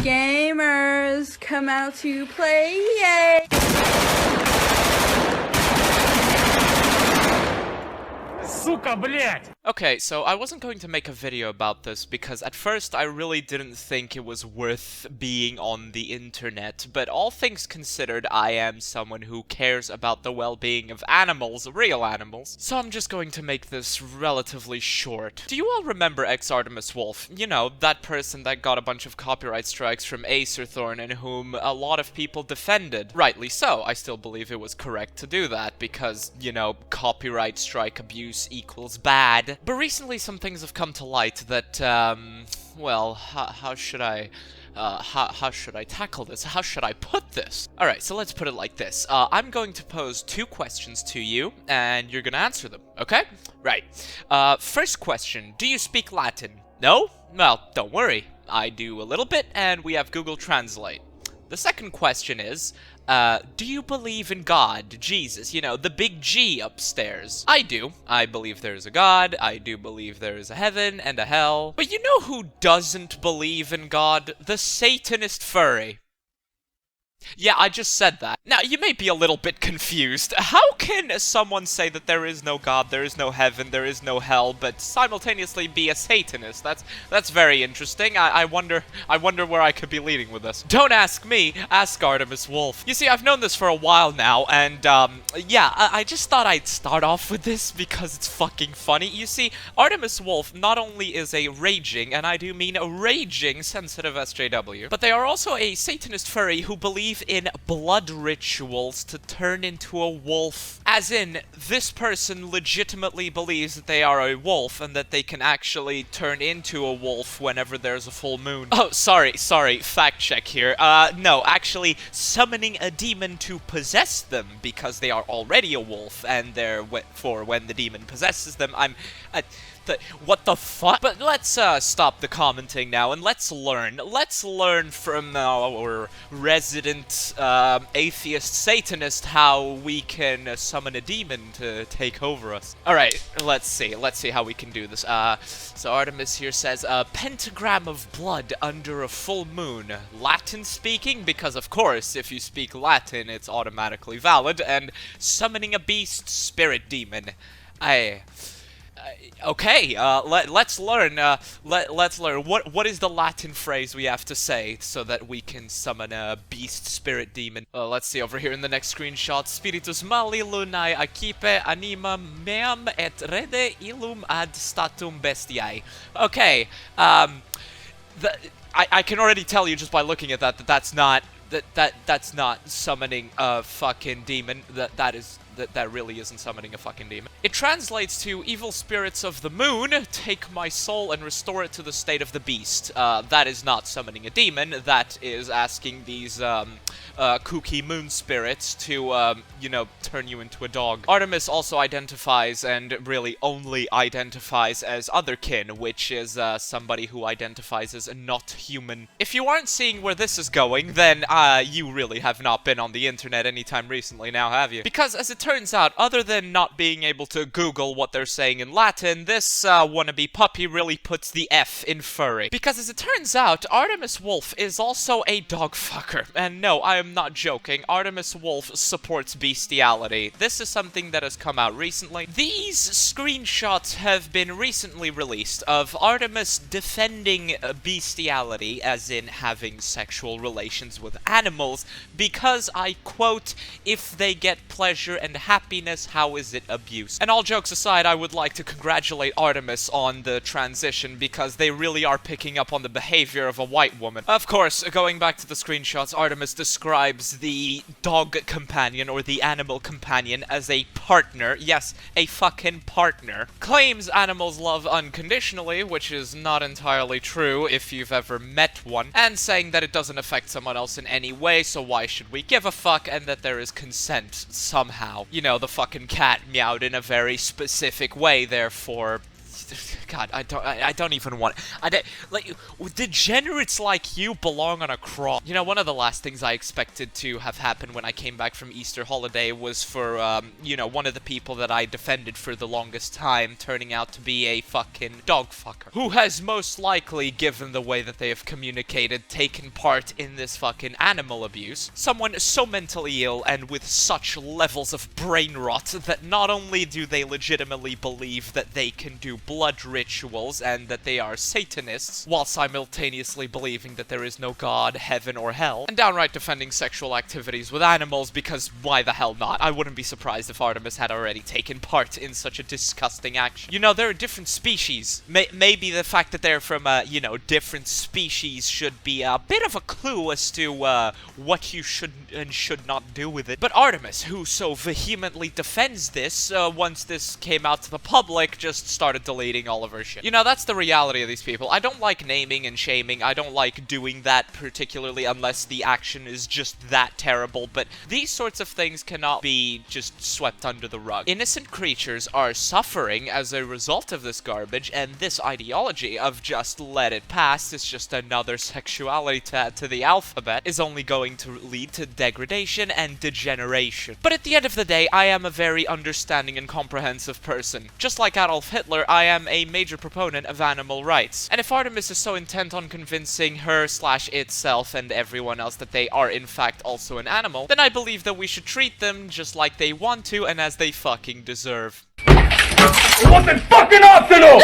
Gamers, come out to play, yay! Сука, блядь! Okay, so I wasn't going to make a video about this because at first I really didn't think it was worth being on the internet, but all things considered, I am someone who cares about the well-being of animals, real animals, so I'm just going to make this relatively short. Do you all remember xArtemisWolf? You know, that person that got a bunch of copyright strikes from Acerthorn and whom a lot of people defended. Rightly so, I still believe it was correct to do that because, you know, copyright strike abuse equals bad. But recently some things have come to light that, well, how should I tackle this? How should I put this? Alright, so let's put it like this. I'm going to pose 2 questions to you, and you're gonna answer them, okay? Right. First question, do you speak Latin? No? Well, don't worry. I do a little bit, and we have Google Translate. The second question is, do you believe in God, Jesus, you know, the big G upstairs? I do. I believe there is a God, I do believe there is a heaven and a hell. But you know who doesn't believe in God? The Satanist Furry. Yeah, I just said that. Now, you may be a little bit confused. How can someone say that there is no God, there is no heaven, there is no hell, but simultaneously be a Satanist? That's very interesting. I wonder where I could be leading with this. Don't ask me, ask ArtemisWolf. You see, I've known this for a while now, and, yeah, I just thought I'd start off with this because it's fucking funny. You see, ArtemisWolf not only is a raging, and I do mean a raging, sensitive SJW, but they are also a Satanist furry who believes in blood rituals to turn into a wolf. As in, this person legitimately believes that they are a wolf and that they can actually turn into a wolf whenever there's a full moon. Oh, sorry, fact check here. No, actually summoning a demon to possess them because they are already a wolf and they're for when the demon possesses them. What the fuck? But let's stop the commenting now and let's learn. Let's learn from our resident atheist Satanist how we can summon a demon to take over us. Alright, let's see how we can do this. So Artemis here says, pentagram of blood under a full moon. Latin speaking? Because of course, if you speak Latin, it's automatically valid. And summoning a beast spirit demon. Okay, let's learn, let's learn. What is the Latin phrase we have to say so that we can summon a beast spirit demon? Let's see over here in the next screenshot. Spiritus mali lunae accipe anima meam et rede illum ad statum bestiae. Okay, I can already tell you just by looking at that's not summoning a fucking demon. That really isn't summoning a fucking demon. It translates to evil spirits of the moon, take my soul and restore it to the state of the beast. That is not summoning a demon, that is asking these, kooky moon spirits to, you know, turn you into a dog. Artemis also identifies, and really only identifies, as otherkin, which is, somebody who identifies as not human. If you aren't seeing where this is going, then, you really have not been on the internet anytime recently now, have you? Because, as it turns out, other than not being able to Google what they're saying in Latin, this, wannabe puppy really puts the F in furry. Because, as it turns out, ArtemisWolf is also a dog fucker. And no, I am not joking. ArtemisWolf supports bestiality. This is something that has come out recently. These screenshots have been recently released of Artemis defending bestiality, as in having sexual relations with animals, because, I quote, if they get pleasure and happiness, how is it abuse? And all jokes aside, I would like to congratulate Artemis on the transition, because they really are picking up on the behavior of a white woman. Of course, going back to the screenshots, Artemis describes the dog companion, or the animal companion, as a partner. Yes, a fucking partner. Claims animals love unconditionally, which is not entirely true if you've ever met one, and saying that it doesn't affect someone else in any way, so why should we give a fuck, and that there is consent somehow. You know, the fucking cat meowed in a very specific way, therefore God, I don't even want. Like, degenerates like you belong on a cross. You know, one of the last things I expected to have happened when I came back from Easter holiday was for, you know, one of the people that I defended for the longest time turning out to be a fucking dog fucker, who has most likely, given the way that they have communicated, taken part in this fucking animal abuse. Someone so mentally ill and with such levels of brain rot that not only do they legitimately believe that they can do blood rituals and that they are Satanists, while simultaneously believing that there is no God, heaven, or hell, and downright defending sexual activities with animals because why the hell not? I wouldn't be surprised if Artemis had already taken part in such a disgusting action. You know, there are different species. Maybe the fact that they're from, you know, different species should be a bit of a clue as to, what you should and should not do with it. But Artemis, who so vehemently defends this, once this came out to the public, just started deleting all of her shit. You know, that's the reality of these people. I don't like naming and shaming. I don't like doing that particularly unless the action is just that terrible, but these sorts of things cannot be just swept under the rug. Innocent creatures are suffering as a result of this garbage, and this ideology of just let it pass, it's just another sexuality to add to the alphabet, is only going to lead to degradation and degeneration. But at the end of the day, I am a very understanding and comprehensive person. Just like Adolf Hitler, I am a major proponent of animal rights. And if Artemis is so intent on convincing her/itself and everyone else that they are in fact also an animal, then I believe that we should treat them just like they want to and as they fucking deserve. It wasn't fucking optional!